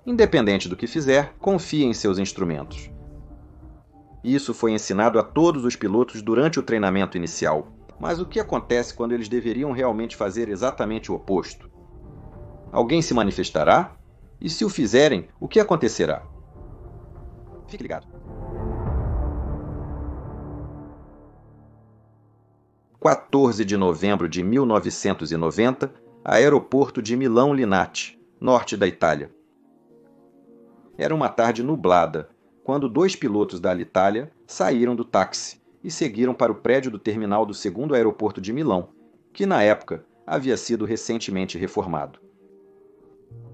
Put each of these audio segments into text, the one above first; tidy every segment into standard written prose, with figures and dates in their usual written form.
Independente do que fizer, confie em seus instrumentos. Isso foi ensinado a todos os pilotos durante o treinamento inicial. Mas o que acontece quando eles deveriam realmente fazer exatamente o oposto? Alguém se manifestará? E se o fizerem, o que acontecerá? Fique ligado. 14 de novembro de 1990, aeroporto de Milão Linate, norte da Itália. Era uma tarde nublada, quando 2 pilotos da Alitalia saíram do táxi e seguiram para o prédio do terminal do segundo aeroporto de Milão, que na época havia sido recentemente reformado.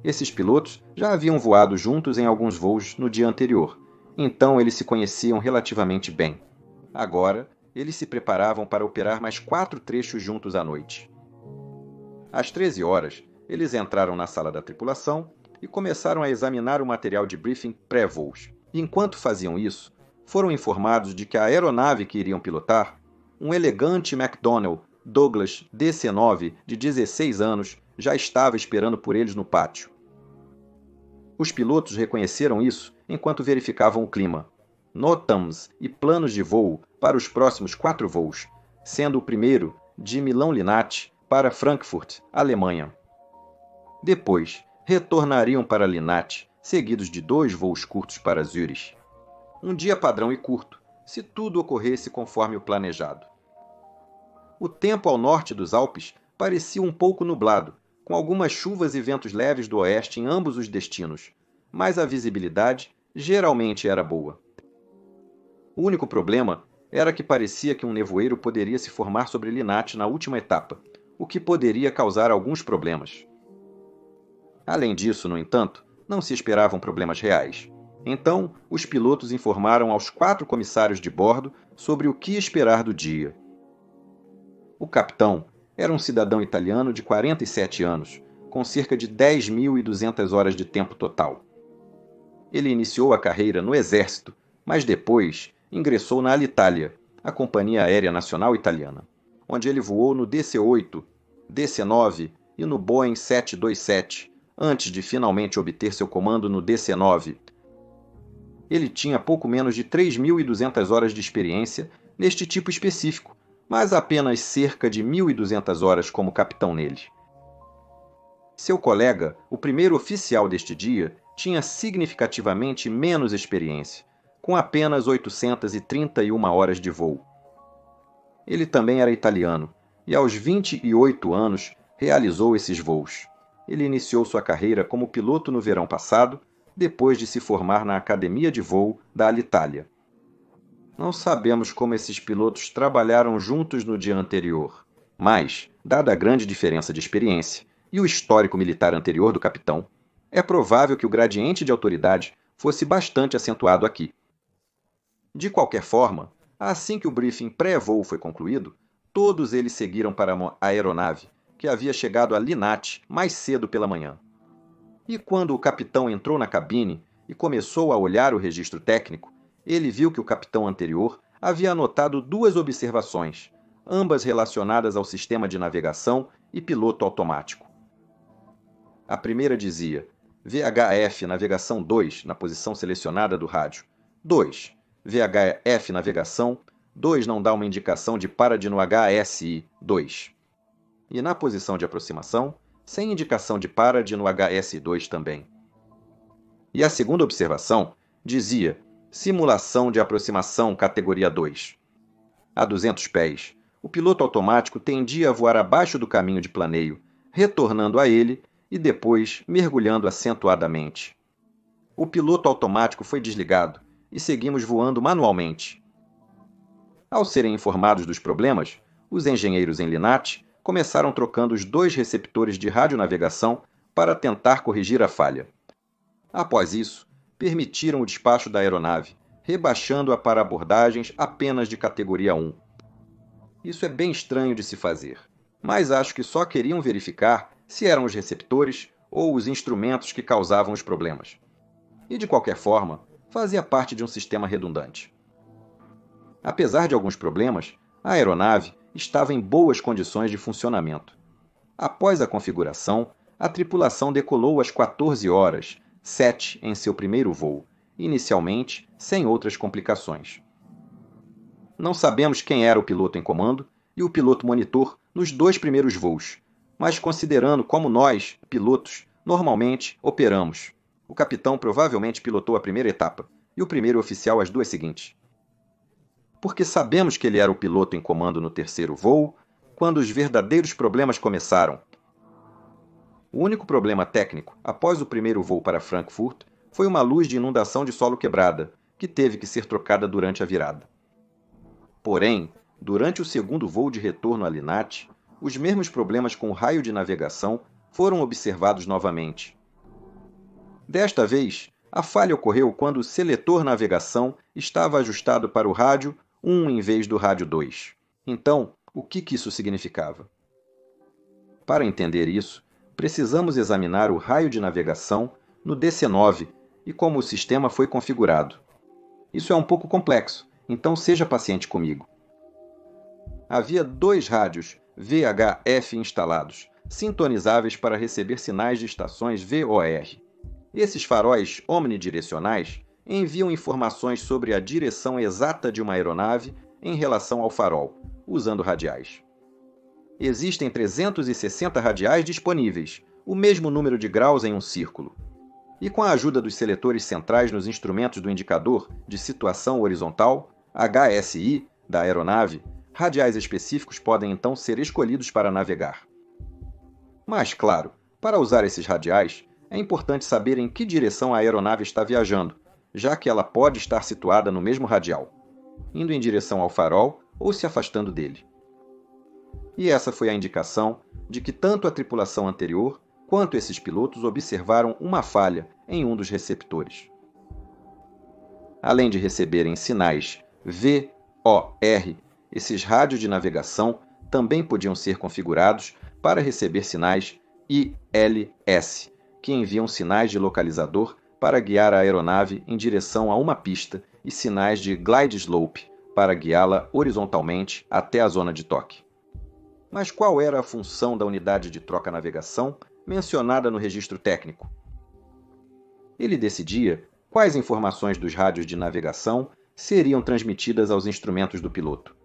Esses pilotos já haviam voado juntos em alguns voos no dia anterior, então eles se conheciam relativamente bem. Agora, eles se preparavam para operar mais 4 trechos juntos à noite. Às 13 horas, eles entraram na sala da tripulação e começaram a examinar o material de briefing pré-voos. Enquanto faziam isso, foram informados de que a aeronave que iriam pilotar, um elegante McDonnell Douglas DC-9 de 16 anos, já estava esperando por eles no pátio. Os pilotos reconheceram isso enquanto verificavam o clima, NOTAMs e planos de voo para os próximos 4 voos, sendo o primeiro de Milão Linate para Frankfurt, Alemanha. Depois, retornariam para Linate, seguidos de 2 voos curtos para Zurich. Um dia padrão e curto, se tudo ocorresse conforme o planejado. O tempo ao norte dos Alpes parecia um pouco nublado, com algumas chuvas e ventos leves do oeste em ambos os destinos, mas a visibilidade geralmente era boa. O único problema era que parecia que um nevoeiro poderia se formar sobre Linate na última etapa, o que poderia causar alguns problemas. Além disso, no entanto, não se esperavam problemas reais. Então, os pilotos informaram aos 4 comissários de bordo sobre o que esperar do dia. O capitão era um cidadão italiano de 47 anos, com cerca de 10.200 horas de tempo total. Ele iniciou a carreira no Exército, mas depois ingressou na Alitalia, a Companhia Aérea Nacional Italiana, onde ele voou no DC-8, DC-9 e no Boeing 727, antes de finalmente obter seu comando no DC-9. Ele tinha pouco menos de 3.200 horas de experiência neste tipo específico, mas apenas cerca de 1.200 horas como capitão nele. Seu colega, o primeiro oficial deste dia, tinha significativamente menos experiência, com apenas 831 horas de voo. Ele também era italiano, e aos 28 anos realizou esses voos. Ele iniciou sua carreira como piloto no verão passado, depois de se formar na Academia de Voo da Alitalia. Não sabemos como esses pilotos trabalharam juntos no dia anterior, mas, dada a grande diferença de experiência e o histórico militar anterior do capitão, é provável que o gradiente de autoridade fosse bastante acentuado aqui. De qualquer forma, assim que o briefing pré-voo foi concluído, todos eles seguiram para a aeronave, que havia chegado a Linate mais cedo pela manhã. E quando o capitão entrou na cabine e começou a olhar o registro técnico, ele viu que o capitão anterior havia anotado 2 observações, ambas relacionadas ao sistema de navegação e piloto automático. A primeira dizia: VHF navegação 2, na posição selecionada do rádio. 2. VHF navegação 2 não dá uma indicação de para-de no HSI 2. E na posição de aproximação, sem indicação de para-de no HSI2 também. E a segunda observação dizia: simulação de aproximação categoria 2. A 200 pés, o piloto automático tendia a voar abaixo do caminho de planeio, retornando a ele e depois mergulhando acentuadamente. O piloto automático foi desligado e seguimos voando manualmente. Ao serem informados dos problemas, os engenheiros em Linate começaram trocando os 2 receptores de radionavegação para tentar corrigir a falha. Após isso, permitiram o despacho da aeronave, rebaixando-a para abordagens apenas de categoria 1. Isso é bem estranho de se fazer, mas acho que só queriam verificar se eram os receptores ou os instrumentos que causavam os problemas. E de qualquer forma, fazia parte de um sistema redundante. Apesar de alguns problemas, a aeronave estava em boas condições de funcionamento. Após a configuração, a tripulação decolou às 14 horas, 7 em seu primeiro voo, inicialmente sem outras complicações. Não sabemos quem era o piloto em comando e o piloto monitor nos 2 primeiros voos, mas considerando como nós, pilotos, normalmente operamos. O capitão provavelmente pilotou a primeira etapa e o primeiro oficial as 2 seguintes. Porque sabemos que ele era o piloto em comando no terceiro voo, quando os verdadeiros problemas começaram. O único problema técnico, após o primeiro voo para Frankfurt, foi uma luz de inundação de solo quebrada, que teve que ser trocada durante a virada. Porém, durante o segundo voo de retorno a Linate, os mesmos problemas com o raio de navegação foram observados novamente. Desta vez, a falha ocorreu quando o seletor navegação estava ajustado para o rádio 1 em vez do rádio 2. Então, o que isso significava? Para entender isso, precisamos examinar o raio de navegação no DC-9 e como o sistema foi configurado. Isso é um pouco complexo, então seja paciente comigo. Havia 2 rádios VHF instalados, sintonizáveis para receber sinais de estações VOR. Esses faróis omnidirecionais enviam informações sobre a direção exata de uma aeronave em relação ao farol, usando radiais. Existem 360 radiais disponíveis, o mesmo número de graus em um círculo. E com a ajuda dos seletores centrais nos instrumentos do indicador de situação horizontal, HSI, da aeronave, radiais específicos podem então ser escolhidos para navegar. Mas, claro, para usar esses radiais, é importante saber em que direção a aeronave está viajando, já que ela pode estar situada no mesmo radial, indo em direção ao farol ou se afastando dele. E essa foi a indicação de que tanto a tripulação anterior quanto esses pilotos observaram uma falha em um dos receptores. Além de receberem sinais VOR, esses rádios de navegação também podiam ser configurados para receber sinais ILS, que enviam sinais de localizador para guiar a aeronave em direção a uma pista e sinais de glide slope para guiá-la horizontalmente até a zona de toque. Mas qual era a função da unidade de troca-navegação mencionada no registro técnico? Ele decidia quais informações dos rádios de navegação seriam transmitidas aos instrumentos do piloto.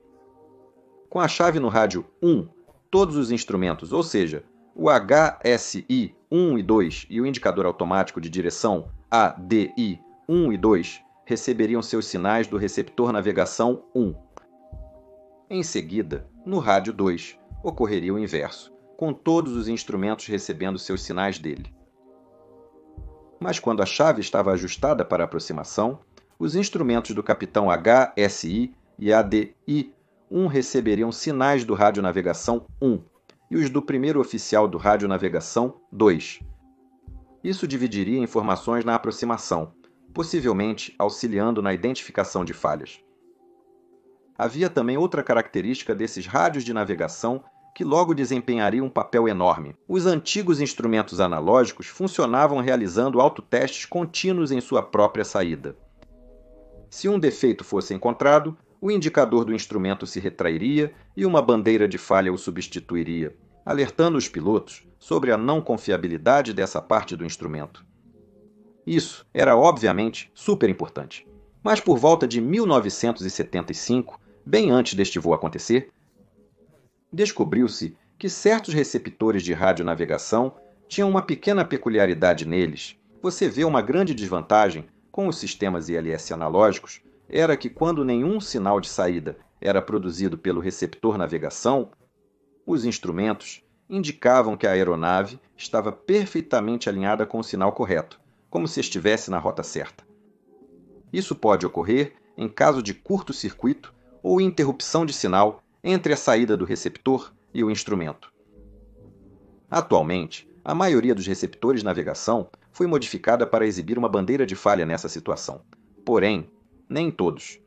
Com a chave no rádio 1, todos os instrumentos, ou seja, o HSI 1 e 2 e o indicador automático de direção ADI 1 e 2 receberiam seus sinais do receptor navegação 1. Em seguida, no rádio 2, ocorreria o inverso, com todos os instrumentos recebendo seus sinais dele. Mas quando a chave estava ajustada para a aproximação, os instrumentos do capitão HSI e ADI-1 receberiam sinais do radionavegação 1 e os do primeiro oficial do radionavegação 2. Isso dividiria informações na aproximação, possivelmente auxiliando na identificação de falhas. Havia também outra característica desses rádios de navegação que logo desempenharia um papel enorme. Os antigos instrumentos analógicos funcionavam realizando autotestes contínuos em sua própria saída. Se um defeito fosse encontrado, o indicador do instrumento se retrairia e uma bandeira de falha o substituiria, alertando os pilotos sobre a não confiabilidade dessa parte do instrumento. Isso era obviamente super importante. Mas por volta de 1975, bem antes deste voo acontecer, descobriu-se que certos receptores de radionavegação tinham uma pequena peculiaridade neles. Você vê uma grande desvantagem com os sistemas ILS analógicos era que quando nenhum sinal de saída era produzido pelo receptor navegação, os instrumentos indicavam que a aeronave estava perfeitamente alinhada com o sinal correto, como se estivesse na rota certa. Isso pode ocorrer em caso de curto-circuito ou interrupção de sinal entre a saída do receptor e o instrumento. Atualmente, a maioria dos receptores de navegação foi modificada para exibir uma bandeira de falha nessa situação. Porém, nem todos.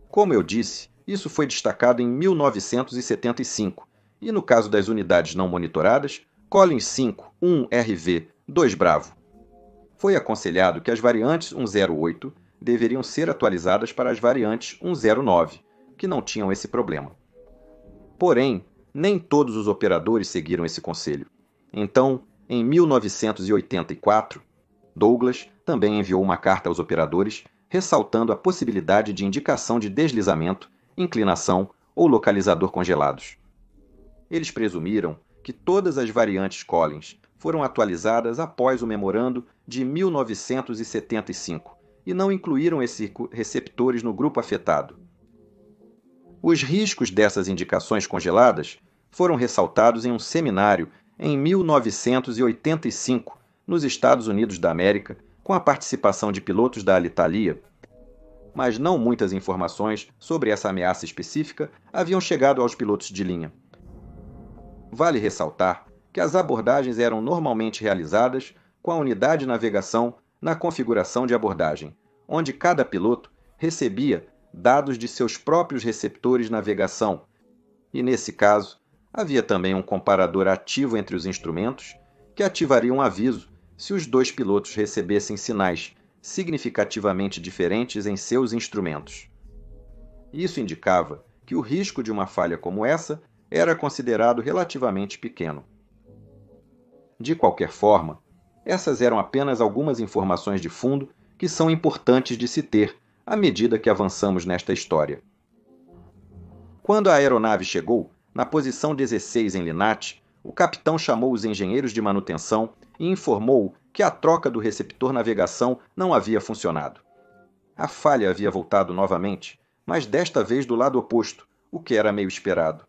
Como eu disse, isso foi destacado em 1975, e no caso das unidades não monitoradas, Collins 5 1RV 2 Bravo. Foi aconselhado que as variantes 108 deveriam ser atualizadas para as variantes 109, que não tinham esse problema. Porém, nem todos os operadores seguiram esse conselho. Então, em 1984, Douglas também enviou uma carta aos operadores, ressaltando a possibilidade de indicação de deslizamento, inclinação ou localizador congelados. Eles presumiram que todas as variantes Collins foram atualizadas após o memorando de 1975 e não incluíram esses receptores no grupo afetado. Os riscos dessas indicações congeladas foram ressaltados em um seminário em 1985, nos Estados Unidos da América, com a participação de pilotos da Alitalia, mas não muitas informações sobre essa ameaça específica haviam chegado aos pilotos de linha. Vale ressaltar que as abordagens eram normalmente realizadas com a unidade de navegação na configuração de abordagem, onde cada piloto recebia dados de seus próprios receptores de navegação, e nesse caso, havia também um comparador ativo entre os instrumentos que ativaria um aviso se os dois pilotos recebessem sinais significativamente diferentes em seus instrumentos. Isso indicava que o risco de uma falha como essa era considerado relativamente pequeno. De qualquer forma, essas eram apenas algumas informações de fundo que são importantes de se ter à medida que avançamos nesta história. Quando a aeronave chegou, na posição 16 em Linate, o capitão chamou os engenheiros de manutenção e informou que a troca do receptor navegação não havia funcionado. A falha havia voltado novamente, mas desta vez do lado oposto, o que era meio esperado.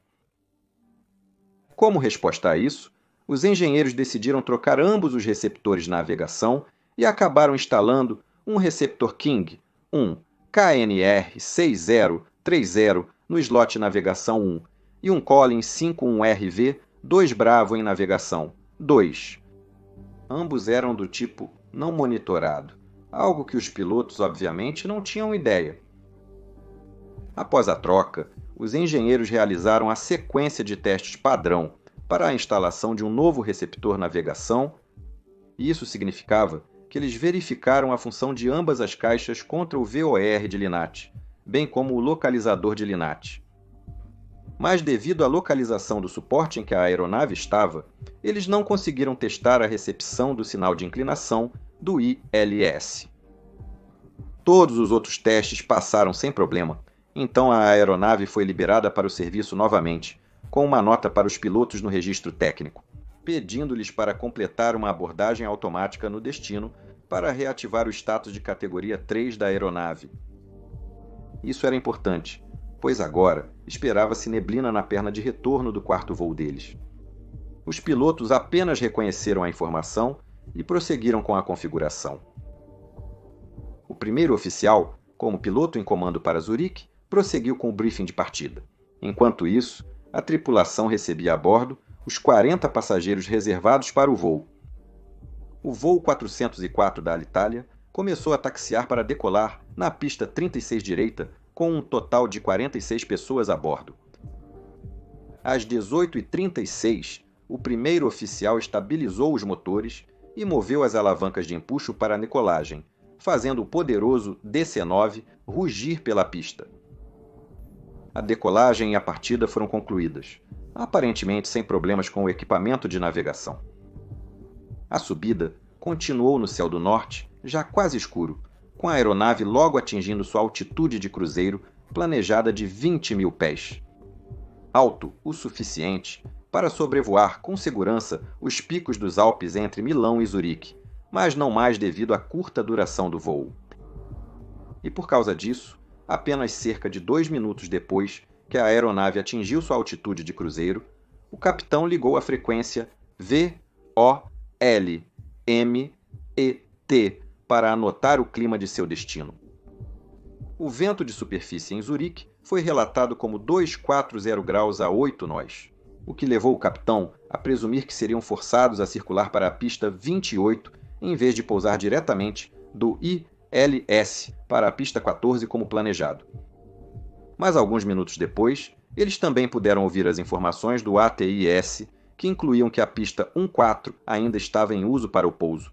Como resposta a isso, os engenheiros decidiram trocar ambos os receptores de navegação e acabaram instalando um receptor King, um KNR6030 no slot navegação 1 e um Collins 51RV 2 Bravo em navegação 2. Ambos eram do tipo não monitorado, algo que os pilotos obviamente não tinham ideia. Após a troca, os engenheiros realizaram a sequência de testes padrão para a instalação de um novo receptor navegação, e isso significava que eles verificaram a função de ambas as caixas contra o VOR de Linate, bem como o localizador de Linate. Mas devido à localização do suporte em que a aeronave estava, eles não conseguiram testar a recepção do sinal de inclinação do ILS. Todos os outros testes passaram sem problema, então a aeronave foi liberada para o serviço novamente, com uma nota para os pilotos no registro técnico, pedindo-lhes para completar uma abordagem automática no destino para reativar o status de categoria 3 da aeronave. Isso era importante, pois agora esperava-se neblina na perna de retorno do quarto voo deles. Os pilotos apenas reconheceram a informação e prosseguiram com a configuração. O primeiro oficial, como piloto em comando para Zurique, prosseguiu com o briefing de partida. Enquanto isso, a tripulação recebia a bordo os 40 passageiros reservados para o voo. O voo 404 da Alitalia começou a taxiar para decolar na pista 36 direita, com um total de 46 pessoas a bordo. Às 18h36, o primeiro oficial estabilizou os motores e moveu as alavancas de empuxo para a decolagem, fazendo o poderoso DC-9 rugir pela pista. A decolagem e a partida foram concluídas, aparentemente sem problemas com o equipamento de navegação. A subida continuou no céu do norte, já quase escuro, com a aeronave logo atingindo sua altitude de cruzeiro planejada de 20.000 pés. Alto o suficiente para sobrevoar com segurança os picos dos Alpes entre Milão e Zurique, mas não mais devido à curta duração do voo. E por causa disso, apenas cerca de 2 minutos depois que a aeronave atingiu sua altitude de cruzeiro, o capitão ligou a frequência VOLMET para anotar o clima de seu destino. O vento de superfície em Zurique foi relatado como 240 graus a 8 nós, o que levou o capitão a presumir que seriam forçados a circular para a pista 28 em vez de pousar diretamente do ILS para a pista 14 como planejado. Mas alguns minutos depois, eles também puderam ouvir as informações do ATIS, que incluíam que a pista 14 ainda estava em uso para o pouso.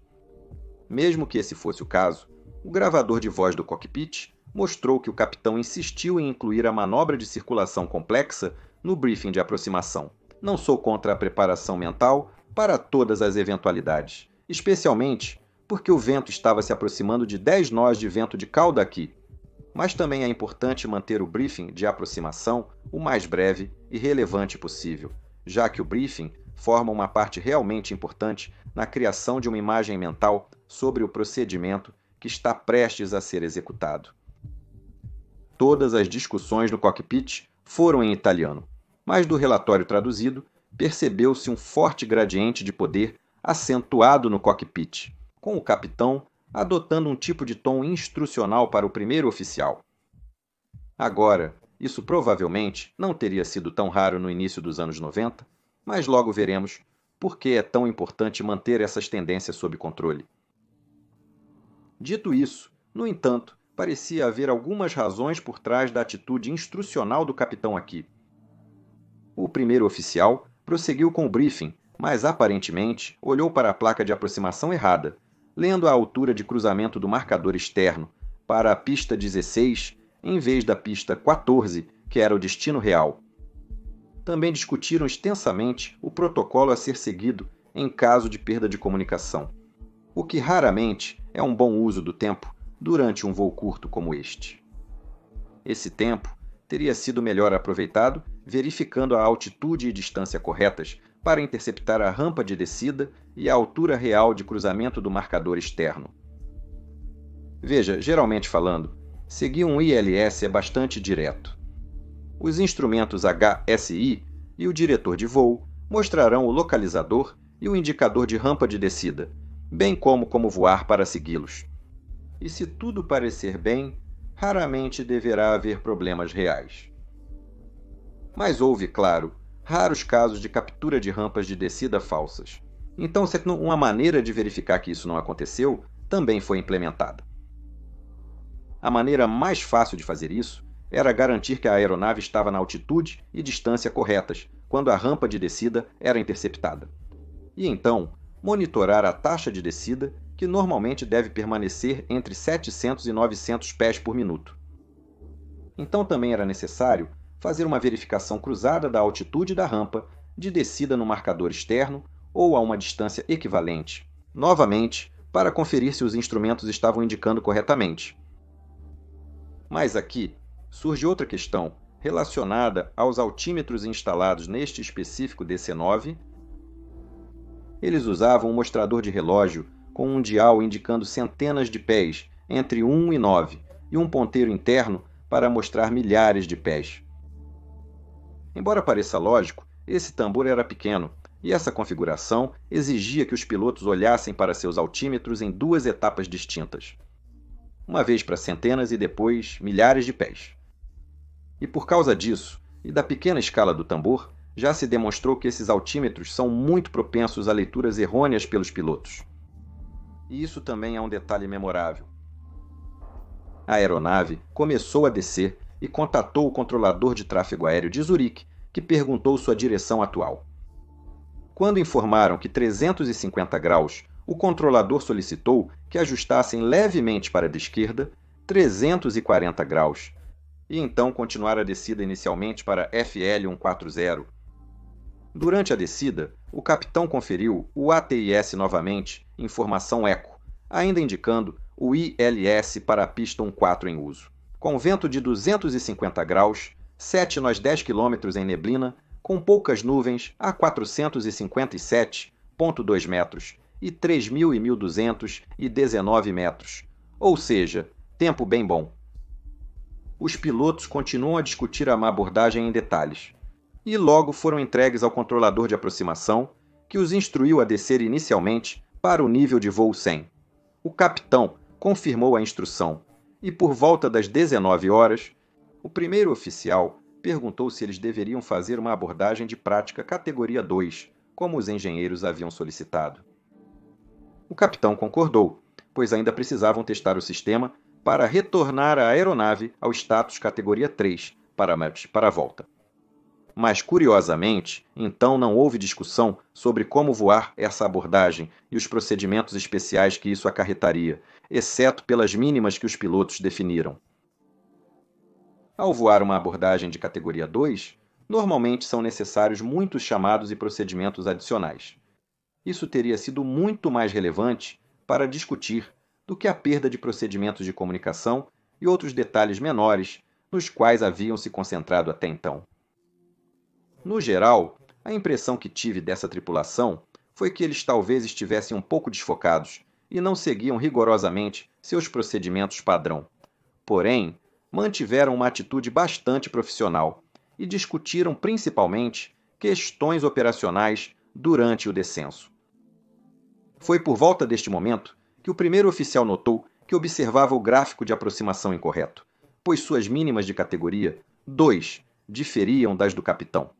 Mesmo que esse fosse o caso, o gravador de voz do cockpit mostrou que o capitão insistiu em incluir a manobra de circulação complexa no briefing de aproximação. Não sou contra a preparação mental para todas as eventualidades, especialmente porque o vento estava se aproximando de 10 nós de vento de cauda aqui. Mas também é importante manter o briefing de aproximação o mais breve e relevante possível, já que o briefing forma uma parte realmente importante na criação de uma imagem mental sobre o procedimento que está prestes a ser executado. Todas as discussões no cockpit foram em italiano, mas do relatório traduzido percebeu-se um forte gradiente de poder acentuado no cockpit, com o capitão adotando um tipo de tom instrucional para o primeiro oficial. Agora, isso provavelmente não teria sido tão raro no início dos anos 90, mas logo veremos por que é tão importante manter essas tendências sob controle. Dito isso, no entanto, parecia haver algumas razões por trás da atitude instrucional do capitão aqui. O primeiro oficial prosseguiu com o briefing, mas aparentemente olhou para a placa de aproximação errada, lendo a altura de cruzamento do marcador externo para a pista 16 em vez da pista 14, que era o destino real. Também discutiram extensamente o protocolo a ser seguido em caso de perda de comunicação, o que raramente é um bom uso do tempo durante um voo curto como este. Esse tempo teria sido melhor aproveitado verificando a altitude e distância corretas para interceptar a rampa de descida e a altura real de cruzamento do marcador externo. Veja, geralmente falando, seguir um ILS é bastante direto. Os instrumentos HSI e o diretor de voo mostrarão o localizador e o indicador de rampa de descida, bem como voar para segui-los. E se tudo parecer bem, raramente deverá haver problemas reais. Mas houve, claro, raros casos de captura de rampas de descida falsas. Então, uma maneira de verificar que isso não aconteceu também foi implementada. A maneira mais fácil de fazer isso era garantir que a aeronave estava na altitude e distância corretas quando a rampa de descida era interceptada. E então, monitorar a taxa de descida, que normalmente deve permanecer entre 700 e 900 pés por minuto. Então também era necessário fazer uma verificação cruzada da altitude da rampa de descida no marcador externo ou a uma distância equivalente, novamente, para conferir se os instrumentos estavam indicando corretamente. Mas aqui surge outra questão relacionada aos altímetros instalados neste específico DC-9. Eles usavam um mostrador de relógio com um dial indicando centenas de pés entre 1 e 9 e um ponteiro interno para mostrar milhares de pés. Embora pareça lógico, esse tambor era pequeno e essa configuração exigia que os pilotos olhassem para seus altímetros em duas etapas distintas. Uma vez para centenas e depois milhares de pés. E por causa disso, e da pequena escala do tambor, já se demonstrou que esses altímetros são muito propensos a leituras errôneas pelos pilotos. E isso também é um detalhe memorável. A aeronave começou a descer e contatou o controlador de tráfego aéreo de Zurique, que perguntou sua direção atual. Quando informaram que 350 graus, o controlador solicitou que ajustassem levemente para a esquerda 340 graus, e então continuar a descida inicialmente para FL 140. Durante a descida, o capitão conferiu o ATIS novamente em formação eco, ainda indicando o ILS para a pista 14 em uso, com vento de 250 graus, 7 nós 10 km em neblina, com poucas nuvens a 457,2 metros e 3.219 metros, ou seja, tempo bem bom. Os pilotos continuam a discutir a abordagem em detalhes, e logo foram entregues ao controlador de aproximação, que os instruiu a descer inicialmente para o nível de voo 100. O capitão confirmou a instrução, e por volta das 19 horas, o primeiro oficial perguntou se eles deveriam fazer uma abordagem de prática categoria 2, como os engenheiros haviam solicitado. O capitão concordou, pois ainda precisavam testar o sistema para retornar a aeronave ao status categoria 3 para a volta. Mas, curiosamente, então não houve discussão sobre como voar essa abordagem e os procedimentos especiais que isso acarretaria, exceto pelas mínimas que os pilotos definiram. Ao voar uma abordagem de categoria 2, normalmente são necessários muitos chamados e procedimentos adicionais. Isso teria sido muito mais relevante para discutir do que a perda de procedimentos de comunicação e outros detalhes menores nos quais haviam se concentrado até então. No geral, a impressão que tive dessa tripulação foi que eles talvez estivessem um pouco desfocados e não seguiam rigorosamente seus procedimentos padrão. Porém, mantiveram uma atitude bastante profissional e discutiram principalmente questões operacionais durante o descenso. Foi por volta deste momento que o primeiro oficial notou que observava o gráfico de aproximação incorreto, pois suas mínimas de categoria 2 diferiam das do capitão.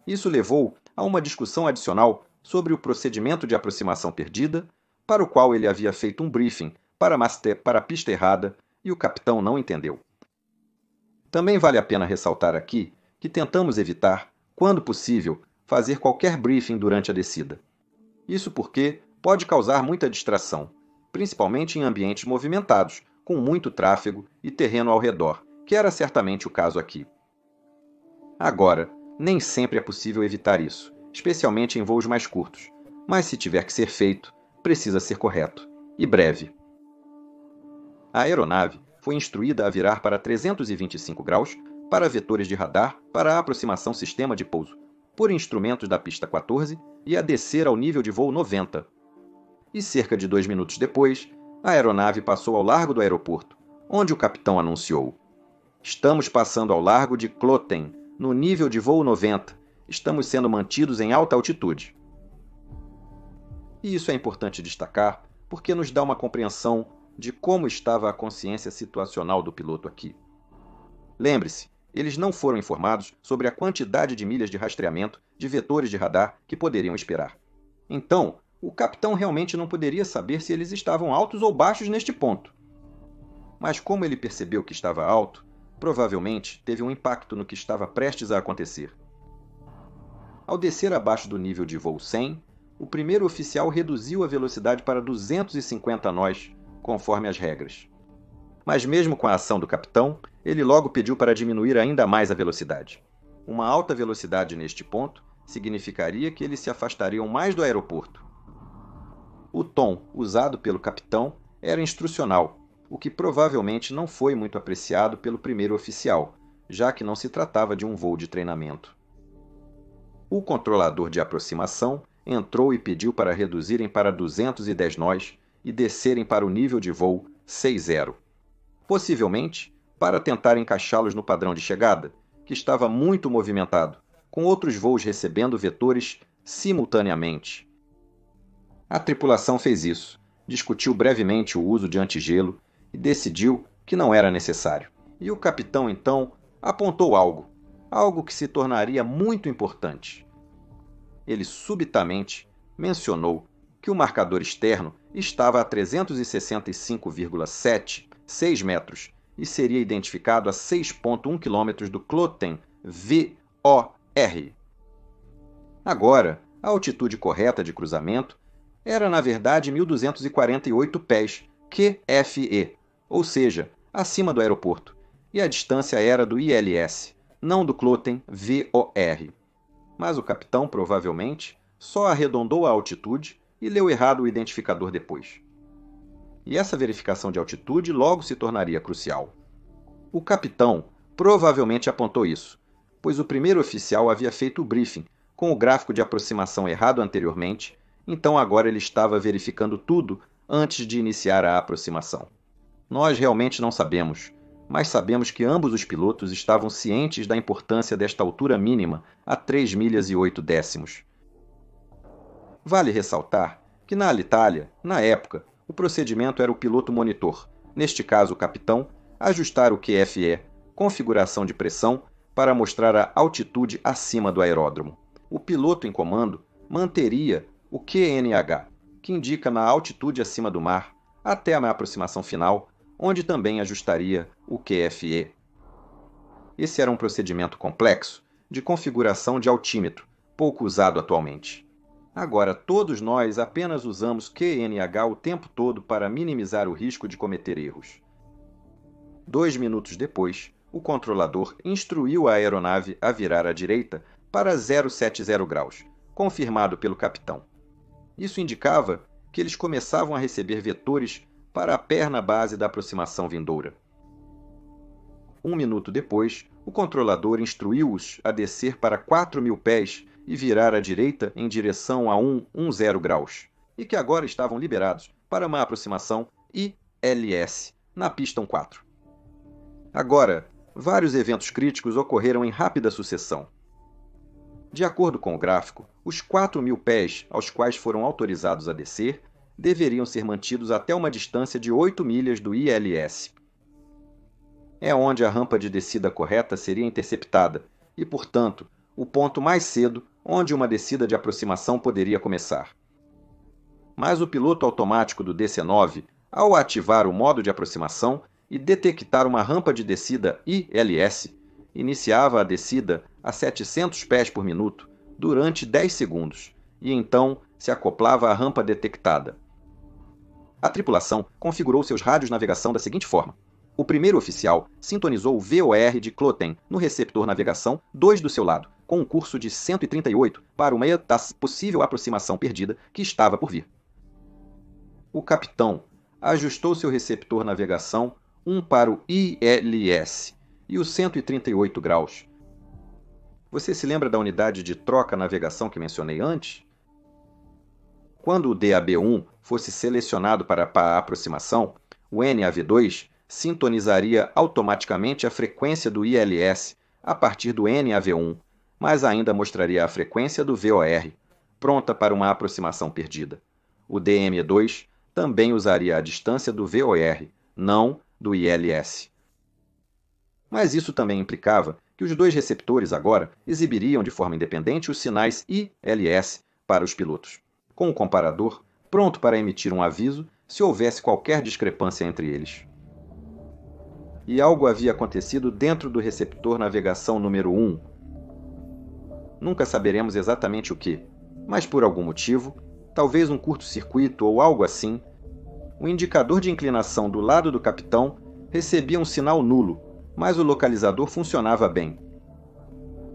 Isso levou a uma discussão adicional sobre o procedimento de aproximação perdida, para o qual ele havia feito um briefing para a pista errada e o capitão não entendeu. Também vale a pena ressaltar aqui que tentamos evitar, quando possível, fazer qualquer briefing durante a descida. Isso porque pode causar muita distração, principalmente em ambientes movimentados, com muito tráfego e terreno ao redor, que era certamente o caso aqui. Agora, nem sempre é possível evitar isso, especialmente em voos mais curtos, mas se tiver que ser feito, precisa ser correto e breve. A aeronave foi instruída a virar para 325 graus para vetores de radar para a aproximação sistema de pouso, por instrumentos da pista 14 e a descer ao nível de voo 90. E cerca de 2 minutos depois, a aeronave passou ao largo do aeroporto, onde o capitão anunciou: "Estamos passando ao largo de Kloten, no nível de voo 90. Estamos sendo mantidos em alta altitude." E isso é importante destacar, porque nos dá uma compreensão de como estava a consciência situacional do piloto aqui. Lembre-se, eles não foram informados sobre a quantidade de milhas de rastreamento de vetores de radar que poderiam esperar. Então, o capitão realmente não poderia saber se eles estavam altos ou baixos neste ponto. Mas como ele percebeu que estava alto, provavelmente teve um impacto no que estava prestes a acontecer. Ao descer abaixo do nível de voo 100, o primeiro oficial reduziu a velocidade para 250 nós, conforme as regras. Mas mesmo com a ação do capitão, ele logo pediu para diminuir ainda mais a velocidade. Uma alta velocidade neste ponto significaria que eles se afastariam mais do aeroporto. O tom usado pelo capitão era instrucional, o que provavelmente não foi muito apreciado pelo primeiro oficial, já que não se tratava de um voo de treinamento. O controlador de aproximação entrou e pediu para reduzirem para 210 nós e descerem para o nível de voo 60, possivelmente para tentar encaixá-los no padrão de chegada, que estava muito movimentado, com outros voos recebendo vetores simultaneamente. A tripulação fez isso, discutiu brevemente o uso de antigelo e decidiu que não era necessário. E o capitão, então, apontou algo que se tornaria muito importante. Ele subitamente mencionou que o marcador externo estava a 365,76 metros e seria identificado a 6,1 km do Kloten VOR. Agora, a altitude correta de cruzamento era, na verdade, 1.248 pés QFE, ou seja, acima do aeroporto, e a distância era do ILS, não do Kloten VOR. Mas o capitão, provavelmente, só arredondou a altitude e leu errado o identificador depois. E essa verificação de altitude logo se tornaria crucial. O capitão provavelmente apontou isso, pois o primeiro oficial havia feito o briefing com o gráfico de aproximação errado anteriormente, então agora ele estava verificando tudo antes de iniciar a aproximação. Nós realmente não sabemos, mas sabemos que ambos os pilotos estavam cientes da importância desta altura mínima a 3 milhas e 8 décimos. Vale ressaltar que na Alitalia, na época, o procedimento era o piloto monitor, neste caso o capitão, ajustar o QFE, configuração de pressão, para mostrar a altitude acima do aeródromo. O piloto em comando manteria o QNH, que indica na altitude acima do mar, até a aproximação final, onde também ajustaria o QFE. Esse era um procedimento complexo, de configuração de altímetro, pouco usado atualmente. Agora, todos nós apenas usamos QNH o tempo todo para minimizar o risco de cometer erros. 2 minutos depois, o controlador instruiu a aeronave a virar à direita para 070 graus, confirmado pelo capitão. Isso indicava que eles começavam a receber vetores para a perna base da aproximação vindoura. 1 minuto depois, o controlador instruiu-os a descer para 4.000 pés e virar à direita em direção a 10 graus, e que agora estavam liberados para uma aproximação ILS na pista 14. Agora, vários eventos críticos ocorreram em rápida sucessão. De acordo com o gráfico, os 4.000 pés aos quais foram autorizados a descer deveriam ser mantidos até uma distância de 8 milhas do ILS. É onde a rampa de descida correta seria interceptada e, portanto, o ponto mais cedo onde uma descida de aproximação poderia começar. Mas o piloto automático do DC-9, ao ativar o modo de aproximação e detectar uma rampa de descida ILS, iniciava a descida a 700 pés por minuto durante 10 segundos e então se acoplava à rampa detectada. A tripulação configurou seus rádios de navegação da seguinte forma. O primeiro oficial sintonizou o VOR de Kloten no receptor navegação 2 do seu lado, com um curso de 138 para uma possível aproximação perdida que estava por vir. O capitão ajustou seu receptor navegação 1 para o ILS e os 138 graus. Você se lembra da unidade de troca-navegação que mencionei antes? Quando o DAB-1 fosse selecionado para a aproximação, o NAV-2 sintonizaria automaticamente a frequência do ILS a partir do NAV-1, mas ainda mostraria a frequência do VOR, pronta para uma aproximação perdida. O DM-2 também usaria a distância do VOR, não do ILS. Mas isso também implicava que os dois receptores agora exibiriam de forma independente os sinais ILS para os pilotos, com o comparador pronto para emitir um aviso se houvesse qualquer discrepância entre eles. E algo havia acontecido dentro do receptor navegação número 1. Nunca saberemos exatamente o que, mas por algum motivo, talvez um curto-circuito ou algo assim, o indicador de inclinação do lado do capitão recebia um sinal nulo, mas o localizador funcionava bem.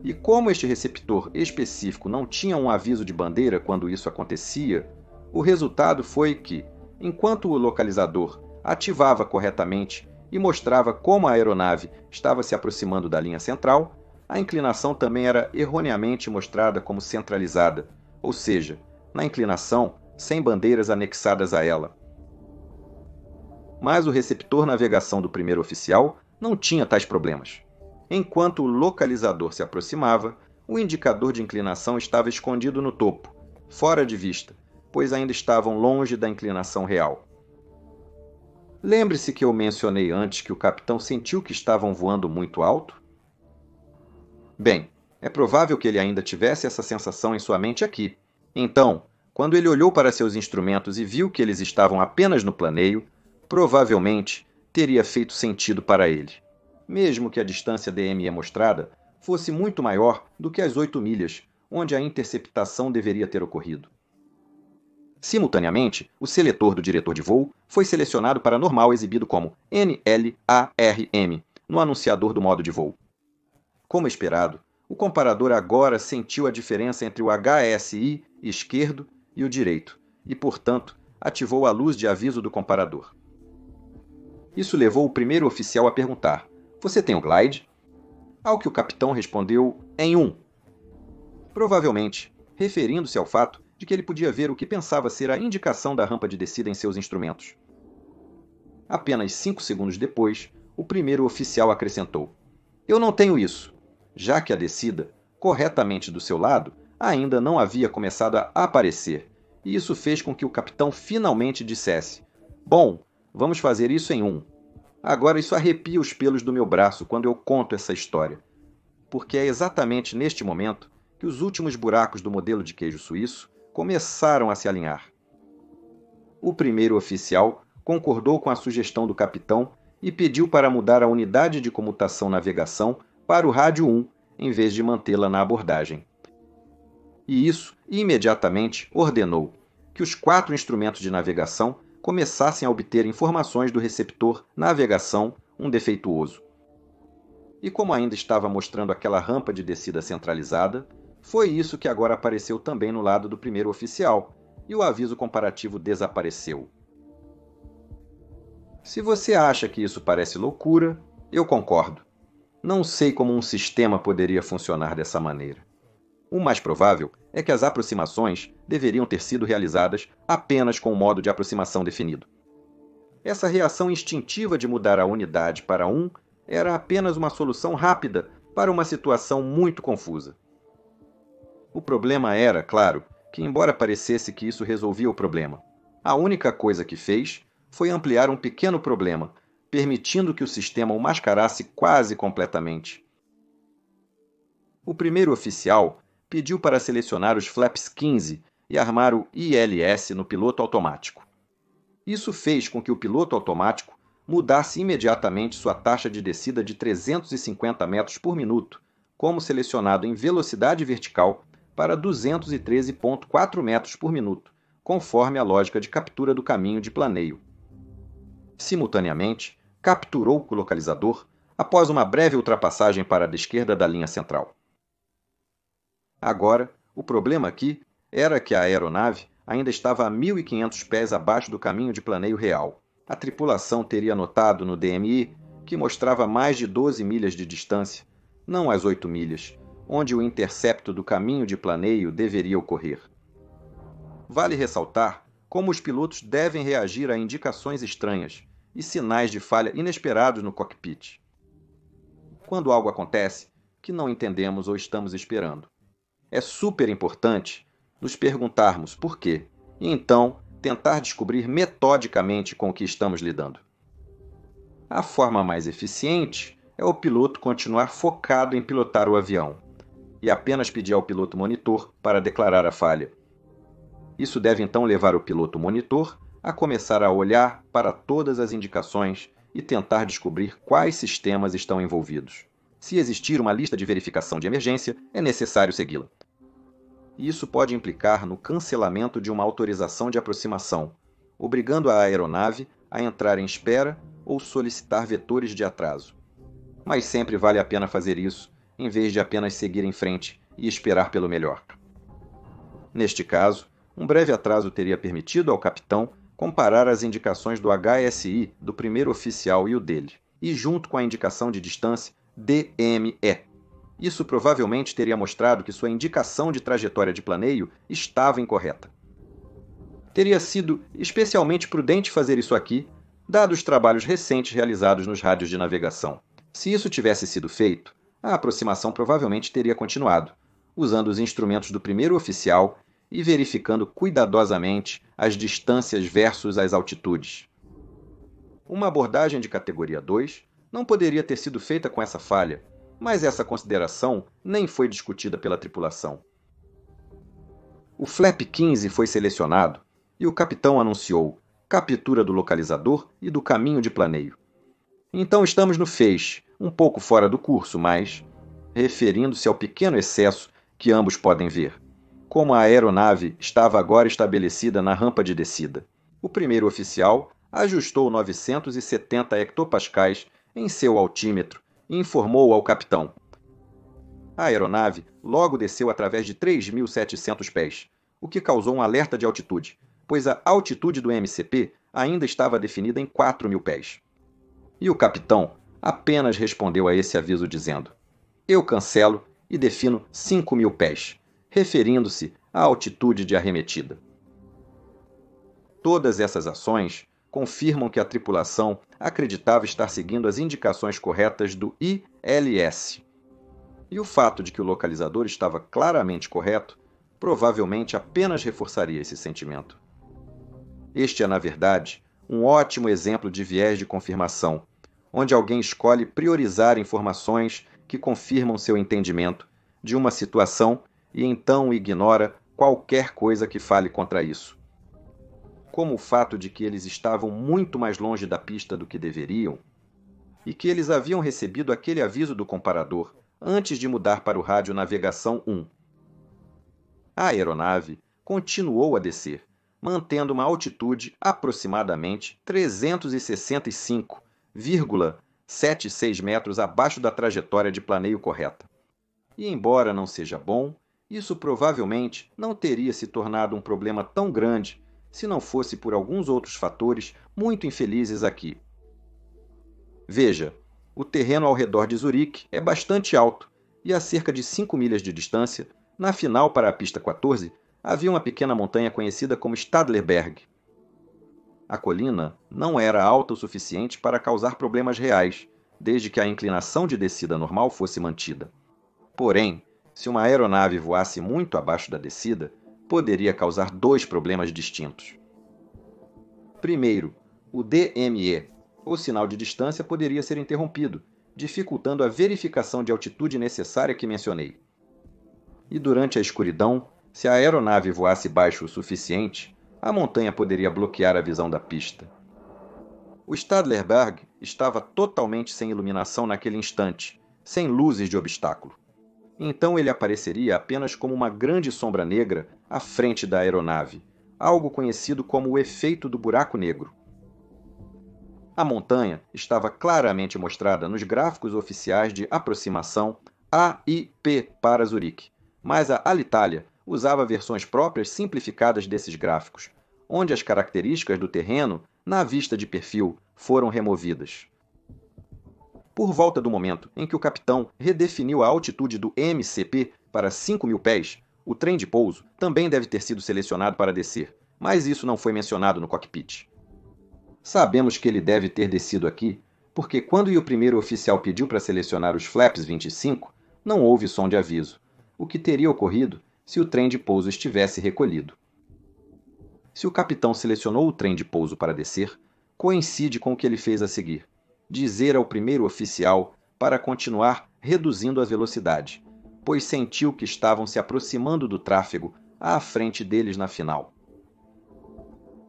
E como este receptor específico não tinha um aviso de bandeira quando isso acontecia, o resultado foi que, enquanto o localizador ativava corretamente e mostrava como a aeronave estava se aproximando da linha central, a inclinação também era erroneamente mostrada como centralizada, ou seja, na inclinação sem bandeiras anexadas a ela. Mas o receptor navegação do primeiro oficial não tinha tais problemas. Enquanto o localizador se aproximava, o indicador de inclinação estava escondido no topo, fora de vista, pois ainda estavam longe da inclinação real. Lembre-se que eu mencionei antes que o capitão sentiu que estavam voando muito alto? Bem, é provável que ele ainda tivesse essa sensação em sua mente aqui. Então, quando ele olhou para seus instrumentos e viu que eles estavam apenas no planeio, provavelmente teria feito sentido para ele, mesmo que a distância DME mostrada fosse muito maior do que as 8 milhas, onde a interceptação deveria ter ocorrido. Simultaneamente, o seletor do diretor de voo foi selecionado para normal exibido como NLARM no anunciador do modo de voo. Como esperado, o comparador agora sentiu a diferença entre o HSI esquerdo e o direito e, portanto, ativou a luz de aviso do comparador. Isso levou o primeiro oficial a perguntar: "Você tem o glide?" Ao que o capitão respondeu em 1. Provavelmente, referindo-se ao fato de que ele podia ver o que pensava ser a indicação da rampa de descida em seus instrumentos. Apenas 5 segundos depois, o primeiro oficial acrescentou: "Eu não tenho isso", já que a descida, corretamente do seu lado, ainda não havia começado a aparecer, e isso fez com que o capitão finalmente dissesse: "Bom, vamos fazer isso em 1. Agora isso arrepia os pelos do meu braço quando eu conto essa história, porque é exatamente neste momento que os últimos buracos do modelo de queijo suíço começaram a se alinhar." O primeiro oficial concordou com a sugestão do capitão e pediu para mudar a unidade de comutação navegação para o rádio 1, em vez de mantê-la na abordagem. E isso, imediatamente, ordenou que os 4 instrumentos de navegação começassem a obter informações do receptor navegação defeituoso. E como ainda estava mostrando aquela rampa de descida centralizada, foi isso que agora apareceu também no lado do primeiro oficial, e o aviso comparativo desapareceu. Se você acha que isso parece loucura, eu concordo. Não sei como um sistema poderia funcionar dessa maneira. O mais provável é que as aproximações deveriam ter sido realizadas apenas com um modo de aproximação definido. Essa reação instintiva de mudar a unidade para 1 era apenas uma solução rápida para uma situação muito confusa. O problema era, claro, que embora parecesse que isso resolvia o problema, a única coisa que fez foi ampliar um pequeno problema, permitindo que o sistema o mascarasse quase completamente. O primeiro oficial pediu para selecionar os flaps 15 e armar o ILS no piloto automático. Isso fez com que o piloto automático mudasse imediatamente sua taxa de descida de 350 metros por minuto, como selecionado em velocidade vertical, para 213,4 metros por minuto, conforme a lógica de captura do caminho de planeio. Simultaneamente, capturou o localizador após uma breve ultrapassagem para a esquerda da linha central. Agora, o problema aqui era que a aeronave ainda estava a 1.500 pés abaixo do caminho de planeio real. A tripulação teria notado no DMI que mostrava mais de 12 milhas de distância, não as 8 milhas, onde o intercepto do caminho de planeio deveria ocorrer. Vale ressaltar como os pilotos devem reagir a indicações estranhas e sinais de falha inesperados no cockpit. Quando algo acontece que não entendemos ou estamos esperando, é super importante nos perguntarmos por quê e então tentar descobrir metodicamente com o que estamos lidando. A forma mais eficiente é o piloto continuar focado em pilotar o avião e apenas pedir ao piloto monitor para declarar a falha. Isso deve então levar o piloto monitor a começar a olhar para todas as indicações e tentar descobrir quais sistemas estão envolvidos. Se existir uma lista de verificação de emergência, é necessário segui-la. Isso pode implicar no cancelamento de uma autorização de aproximação, obrigando a aeronave a entrar em espera ou solicitar vetores de atraso. Mas sempre vale a pena fazer isso, em vez de apenas seguir em frente e esperar pelo melhor. Neste caso, um breve atraso teria permitido ao capitão comparar as indicações do HSI do primeiro oficial e o dele, e junto com a indicação de distância DME. Isso provavelmente teria mostrado que sua indicação de trajetória de planeio estava incorreta. Teria sido especialmente prudente fazer isso aqui, dados os trabalhos recentes realizados nos rádios de navegação. Se isso tivesse sido feito, a aproximação provavelmente teria continuado, usando os instrumentos do primeiro oficial e verificando cuidadosamente as distâncias versus as altitudes. Uma abordagem de categoria 2 não poderia ter sido feita com essa falha, mas essa consideração nem foi discutida pela tripulação. O flap 15 foi selecionado e o capitão anunciou captura do localizador e do caminho de planeio. Então estamos no feixe, um pouco fora do curso, mas referindo-se ao pequeno excesso que ambos podem ver. Como a aeronave estava agora estabelecida na rampa de descida, o primeiro oficial ajustou 970 hectopascais em seu altímetro e informou ao capitão. A aeronave logo desceu através de 3.700 pés, o que causou um alerta de altitude, pois a altitude do MCP ainda estava definida em 4.000 pés. E o capitão apenas respondeu a esse aviso dizendo: eu cancelo e defino 5.000 pés, referindo-se à altitude de arremetida. Todas essas ações confirmam que a tripulação acreditava estar seguindo as indicações corretas do ILS. E o fato de que o localizador estava claramente correto provavelmente apenas reforçaria esse sentimento. Este é, na verdade, um ótimo exemplo de viés de confirmação, onde alguém escolhe priorizar informações que confirmam seu entendimento de uma situação e então ignora qualquer coisa que fale contra isso. Como o fato de que eles estavam muito mais longe da pista do que deveriam, e que eles haviam recebido aquele aviso do comparador antes de mudar para o rádio navegação 1. A aeronave continuou a descer, mantendo uma altitude aproximadamente 365,76 metros abaixo da trajetória de planeio correta. E embora não seja bom, Isso provavelmente não teria se tornado um problema tão grande se não fosse por alguns outros fatores muito infelizes aqui. Veja, o terreno ao redor de Zurique é bastante alto e a cerca de 5 milhas de distância, na final para a pista 14, havia uma pequena montanha conhecida como Stadlerberg. A colina não era alta o suficiente para causar problemas reais, desde que a inclinação de descida normal fosse mantida. Porém, se uma aeronave voasse muito abaixo da descida, poderia causar dois problemas distintos. Primeiro, o DME, o sinal de distância, poderia ser interrompido, dificultando a verificação de altitude necessária que mencionei. E durante a escuridão, se a aeronave voasse baixo o suficiente, a montanha poderia bloquear a visão da pista. O Stadlerberg estava totalmente sem iluminação naquele instante, sem luzes de obstáculo. Então ele apareceria apenas como uma grande sombra negra à frente da aeronave, algo conhecido como o efeito do buraco negro. A montanha estava claramente mostrada nos gráficos oficiais de aproximação AIP para Zurique, mas a Alitalia usava versões próprias simplificadas desses gráficos, onde as características do terreno, na vista de perfil, foram removidas. Por volta do momento em que o capitão redefiniu a altitude do MCP para 5.000 pés, o trem de pouso também deve ter sido selecionado para descer, mas isso não foi mencionado no cockpit. Sabemos que ele deve ter descido aqui, porque quando o primeiro oficial pediu para selecionar os flaps 25, não houve som de aviso, o que teria ocorrido se o trem de pouso estivesse recolhido. Se o capitão selecionou o trem de pouso para descer, coincide com o que ele fez a seguir: dizer ao primeiro oficial para continuar reduzindo a velocidade, pois sentiu que estavam se aproximando do tráfego à frente deles na final.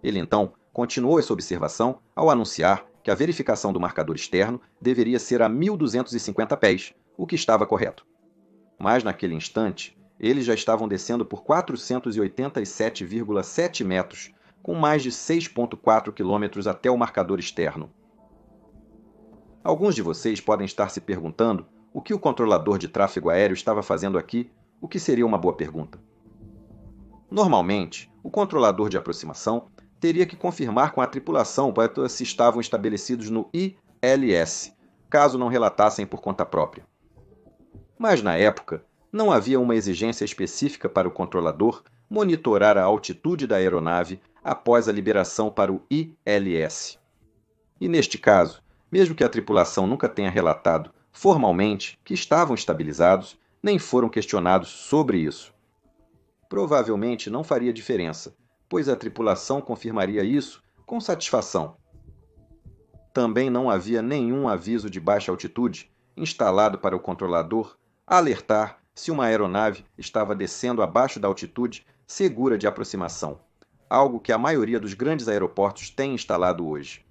Ele então continuou essa observação ao anunciar que a verificação do marcador externo deveria ser a 1.250 pés, o que estava correto. Mas naquele instante, eles já estavam descendo por 487,7 metros, com mais de 6,4 quilômetros até o marcador externo. Alguns de vocês podem estar se perguntando o que o controlador de tráfego aéreo estava fazendo aqui, o que seria uma boa pergunta. Normalmente, o controlador de aproximação teria que confirmar com a tripulação para se estavam estabelecidos no ILS, caso não relatassem por conta própria. Mas na época, não havia uma exigência específica para o controlador monitorar a altitude da aeronave após a liberação para o ILS. E neste caso, mesmo que a tripulação nunca tenha relatado formalmente que estavam estabilizados, nem foram questionados sobre isso. Provavelmente não faria diferença, pois a tripulação confirmaria isso com satisfação. Também não havia nenhum aviso de baixa altitude instalado para o controlador alertar se uma aeronave estava descendo abaixo da altitude segura de aproximação, algo que a maioria dos grandes aeroportos tem instalado hoje.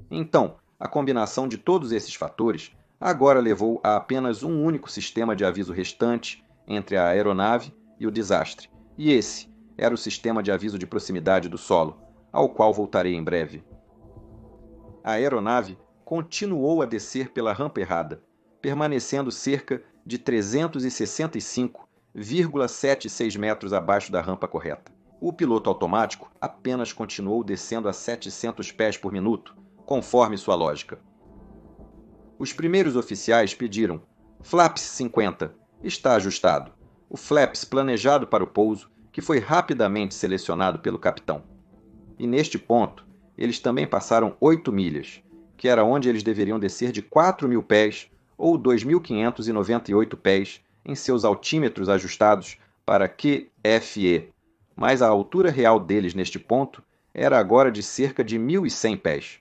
Então, a combinação de todos esses fatores agora levou a apenas um único sistema de aviso restante entre a aeronave e o desastre, e esse era o sistema de aviso de proximidade do solo, ao qual voltarei em breve. A aeronave continuou a descer pela rampa errada, permanecendo cerca de 365,76 metros abaixo da rampa correta. O piloto automático apenas continuou descendo a 700 pés por minuto, conforme sua lógica. Os primeiros oficiais pediram: Flaps 50, está ajustado. O flaps planejado para o pouso, que foi rapidamente selecionado pelo capitão. E neste ponto, eles também passaram 8 milhas, que era onde eles deveriam descer de 4.000 pés ou 2.598 pés em seus altímetros ajustados para QFE, mas a altura real deles neste ponto era agora de cerca de 1.100 pés.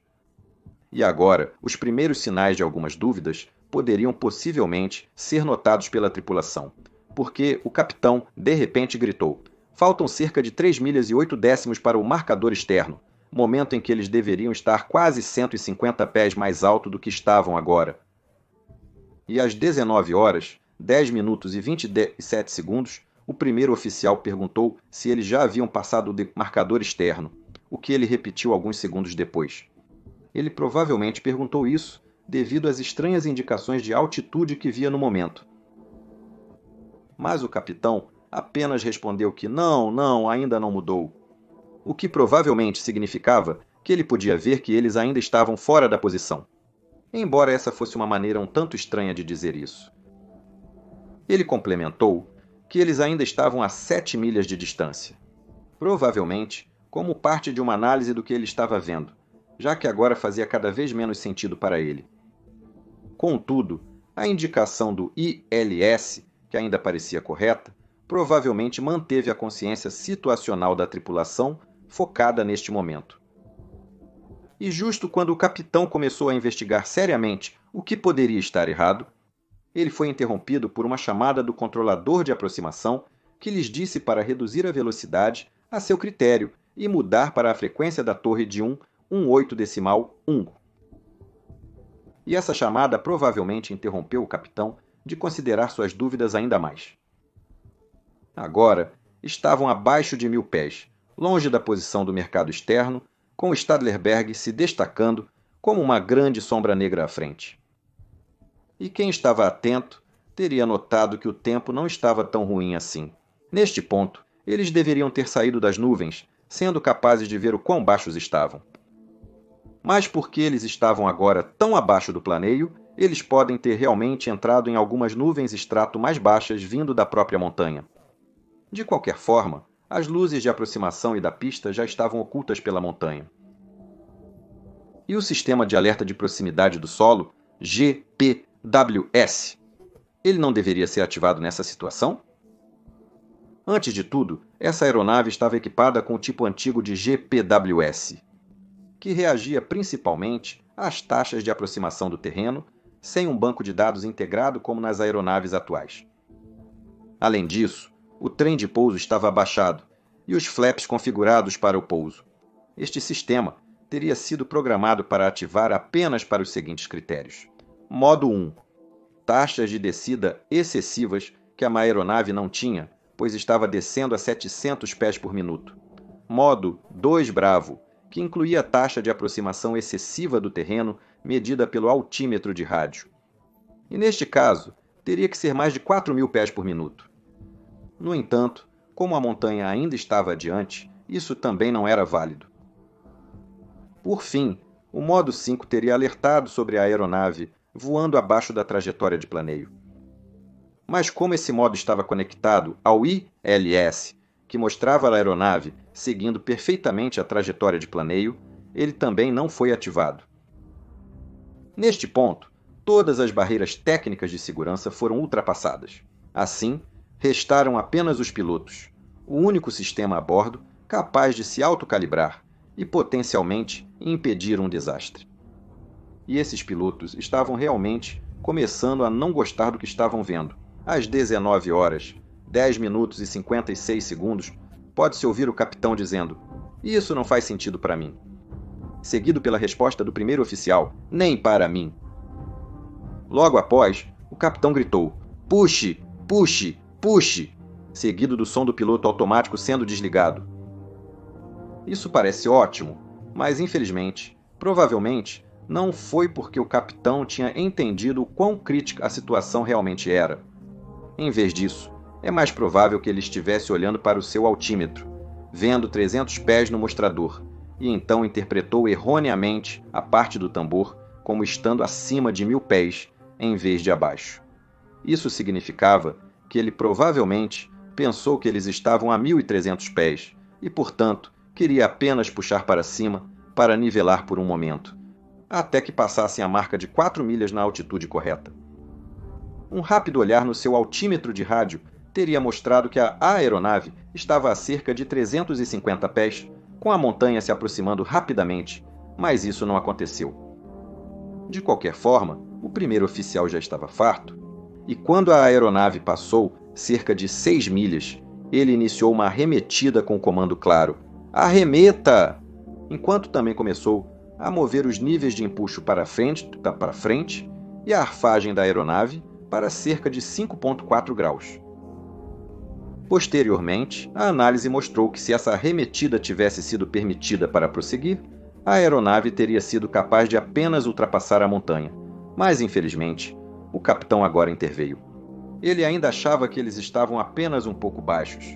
E agora, os primeiros sinais de algumas dúvidas poderiam possivelmente ser notados pela tripulação, porque o capitão de repente gritou: faltam cerca de 3 milhas e 8 décimos para o marcador externo, momento em que eles deveriam estar quase 150 pés mais alto do que estavam agora. E às 19 horas, 10 minutos e 27 segundos, o primeiro oficial perguntou se eles já haviam passado o marcador externo, o que ele repetiu alguns segundos depois. Ele provavelmente perguntou isso devido às estranhas indicações de altitude que via no momento. mas o capitão apenas respondeu que não, ainda não mudou, o que provavelmente significava que ele podia ver que eles ainda estavam fora da posição, embora essa fosse uma maneira um tanto estranha de dizer isso. Ele complementou que eles ainda estavam a 7 milhas de distância, provavelmente como parte de uma análise do que ele estava vendo, já que agora fazia cada vez menos sentido para ele. Contudo, a indicação do ILS, que ainda parecia correta, provavelmente manteve a consciência situacional da tripulação focada neste momento. E justo quando o capitão começou a investigar seriamente o que poderia estar errado, ele foi interrompido por uma chamada do controlador de aproximação que lhes disse para reduzir a velocidade a seu critério e mudar para a frequência da torre de 1/18.1. E essa chamada provavelmente interrompeu o capitão de considerar suas dúvidas ainda mais. Agora, estavam abaixo de 1000 pés, longe da posição do mercado externo, com o Stadlerberg se destacando como uma grande sombra negra à frente. E quem estava atento teria notado que o tempo não estava tão ruim assim. Neste ponto, eles deveriam ter saído das nuvens, sendo capazes de ver o quão baixos estavam. Mas porque eles estavam agora tão abaixo do planeio, eles podem ter realmente entrado em algumas nuvens extrato mais baixas vindo da própria montanha. De qualquer forma, as luzes de aproximação e da pista já estavam ocultas pela montanha. E o sistema de alerta de proximidade do solo, GPWS, ele não deveria ser ativado nessa situação? Antes de tudo, essa aeronave estava equipada com o tipo antigo de GPWS, que reagia principalmente às taxas de aproximação do terreno, sem um banco de dados integrado como nas aeronaves atuais. Além disso, o trem de pouso estava abaixado e os flaps configurados para o pouso. Este sistema teria sido programado para ativar apenas para os seguintes critérios. Modo 1. Taxas de descida excessivas que a aeronave não tinha, pois estava descendo a 700 pés por minuto. Modo 2 Bravo, que incluía a taxa de aproximação excessiva do terreno medida pelo altímetro de rádio. E neste caso, teria que ser mais de 4.000 pés por minuto. No entanto, como a montanha ainda estava adiante, isso também não era válido. Por fim, o modo 5 teria alertado sobre a aeronave voando abaixo da trajetória de planeio. Mas como esse modo estava conectado ao ILS, que mostrava a aeronave seguindo perfeitamente a trajetória de planeio, ele também não foi ativado. Neste ponto, todas as barreiras técnicas de segurança foram ultrapassadas. Assim, restaram apenas os pilotos, o único sistema a bordo capaz de se autocalibrar e potencialmente impedir um desastre. E esses pilotos estavam realmente começando a não gostar do que estavam vendo. Às 19 horas, 10 minutos e 56 segundos, pode-se ouvir o capitão dizendo: "Isso não faz sentido para mim." Seguido pela resposta do primeiro oficial: "Nem para mim." Logo após, o capitão gritou: "Puxe, puxe, puxe!" seguido do som do piloto automático sendo desligado. Isso parece ótimo, mas infelizmente, provavelmente, não foi porque o capitão tinha entendido o quão crítica a situação realmente era. Em vez disso, é mais provável que ele estivesse olhando para o seu altímetro, vendo 300 pés no mostrador, e então interpretou erroneamente a parte do tambor como estando acima de 1000 pés, em vez de abaixo. Isso significava que ele provavelmente pensou que eles estavam a 1300 pés, e, portanto, queria apenas puxar para cima para nivelar por um momento, até que passassem a marca de 4 milhas na altitude correta. Um rápido olhar no seu altímetro de rádio teria mostrado que a aeronave estava a cerca de 350 pés, com a montanha se aproximando rapidamente, mas isso não aconteceu. De qualquer forma, o primeiro oficial já estava farto, e quando a aeronave passou cerca de 6 milhas, ele iniciou uma arremetida com o comando claro: "Arremeta!", enquanto também começou a mover os níveis de empuxo para frente e a arfagem da aeronave para cerca de 5,4 graus. Posteriormente, a análise mostrou que se essa arremetida tivesse sido permitida para prosseguir, a aeronave teria sido capaz de apenas ultrapassar a montanha, mas infelizmente, o capitão agora interveio. Ele ainda achava que eles estavam apenas um pouco baixos.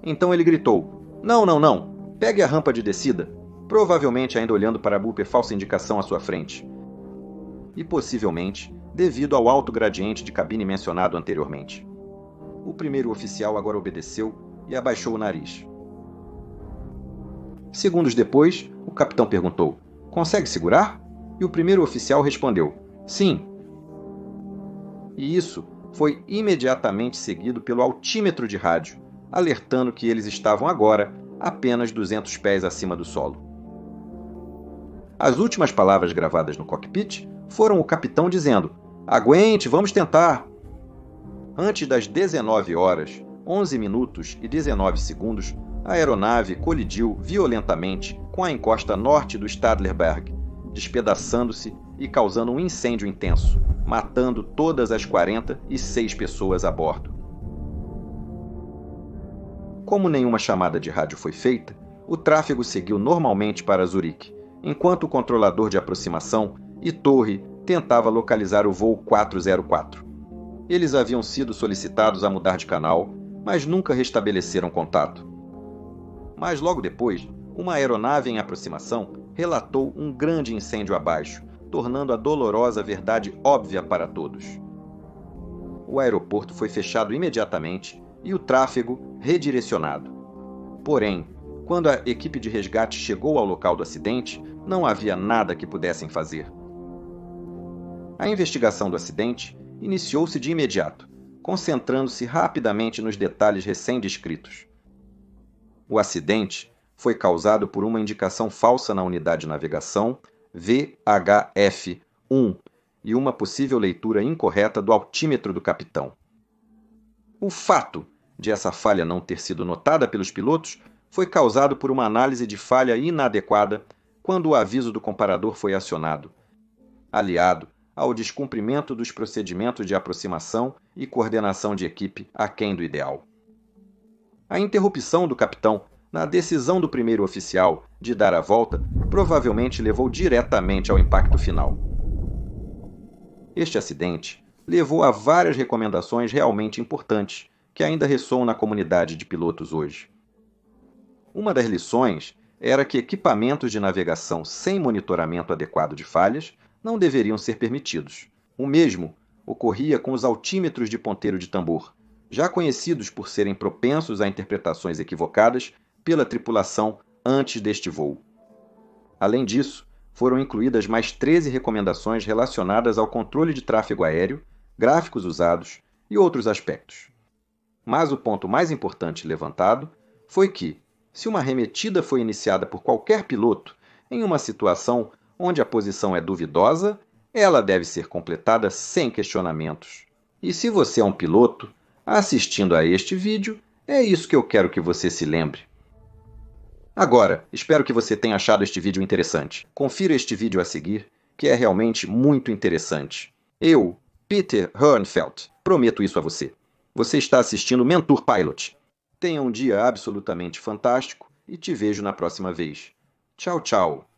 Então ele gritou: "Não, não, não! Pegue a rampa de descida!", provavelmente ainda olhando para a Booper falsa indicação à sua frente. E possivelmente devido ao alto gradiente de cabine mencionado anteriormente. O primeiro oficial agora obedeceu e abaixou o nariz. Segundos depois, o capitão perguntou: "Consegue segurar?" E o primeiro oficial respondeu: "Sim." E isso foi imediatamente seguido pelo altímetro de rádio, alertando que eles estavam agora apenas 200 pés acima do solo. As últimas palavras gravadas no cockpit foram o capitão dizendo: "Aguente, vamos tentar." Antes das 19 horas, 11 minutos e 19 segundos, a aeronave colidiu violentamente com a encosta norte do Stadlerberg, despedaçando-se e causando um incêndio intenso, matando todas as 46 pessoas a bordo. Como nenhuma chamada de rádio foi feita, o tráfego seguiu normalmente para Zurique, enquanto o controlador de aproximação e torre tentava localizar o voo 404. Eles haviam sido solicitados a mudar de canal, mas nunca restabeleceram contato. Mas logo depois, uma aeronave em aproximação relatou um grande incêndio abaixo, tornando a dolorosa verdade óbvia para todos. O aeroporto foi fechado imediatamente e o tráfego redirecionado. Porém, quando a equipe de resgate chegou ao local do acidente, não havia nada que pudessem fazer. A investigação do acidente iniciou-se de imediato, concentrando-se rapidamente nos detalhes recém-descritos. O acidente foi causado por uma indicação falsa na unidade de navegação VHF-1 e uma possível leitura incorreta do altímetro do capitão. O fato de essa falha não ter sido notada pelos pilotos foi causado por uma análise de falha inadequada quando o aviso do comparador foi acionado, aliado ao descumprimento dos procedimentos de aproximação e coordenação de equipe aquém do ideal. A interrupção do capitão na decisão do primeiro oficial de dar a volta provavelmente levou diretamente ao impacto final. Este acidente levou a várias recomendações realmente importantes que ainda ressoam na comunidade de pilotos hoje. Uma das lições era que equipamentos de navegação sem monitoramento adequado de falhas não deveriam ser permitidos. O mesmo ocorria com os altímetros de ponteiro de tambor, já conhecidos por serem propensos a interpretações equivocadas pela tripulação antes deste voo. Além disso, foram incluídas mais 13 recomendações relacionadas ao controle de tráfego aéreo, gráficos usados e outros aspectos. Mas o ponto mais importante levantado foi que, se uma arremetida foi iniciada por qualquer piloto em uma situação onde a posição é duvidosa, ela deve ser completada sem questionamentos. E se você é um piloto, assistindo a este vídeo, é isso que eu quero que você se lembre. Agora, espero que você tenha achado este vídeo interessante. Confira este vídeo a seguir, que é realmente muito interessante. Eu, Peter Hörnfeldt, prometo isso a você. Você está assistindo Mentor Pilot. Tenha um dia absolutamente fantástico e te vejo na próxima vez. Tchau, tchau.